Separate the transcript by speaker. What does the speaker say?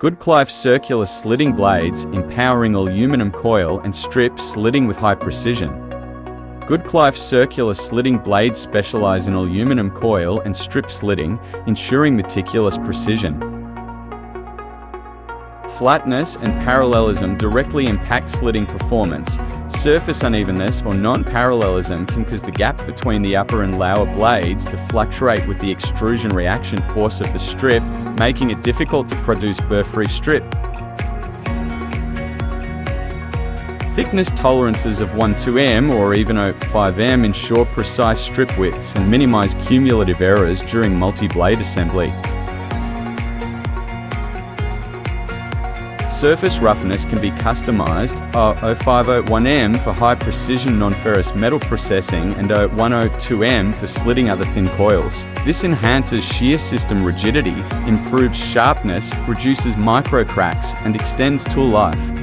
Speaker 1: Goodklife circular slitting blades, empowering aluminum coil and strip slitting with high precision. Goodklife circular slitting blades specialize in aluminum coil and strip slitting, ensuring meticulous precision. Flatness and parallelism directly impact slitting performance. Surface unevenness or non-parallelism can cause the gap between the upper and lower blades to fluctuate with the extrusion reaction force of the strip, making it difficult to produce burr-free strip. Thickness tolerances of 1-2 or even 0.5 ensure precise strip widths and minimize cumulative errors during multi-blade assembly. Surface roughness can be customized, 0.501 for high-precision non-ferrous metal processing and 0.102 for slitting other thin coils. This enhances shear system rigidity, improves sharpness, reduces micro cracks, and extends tool life.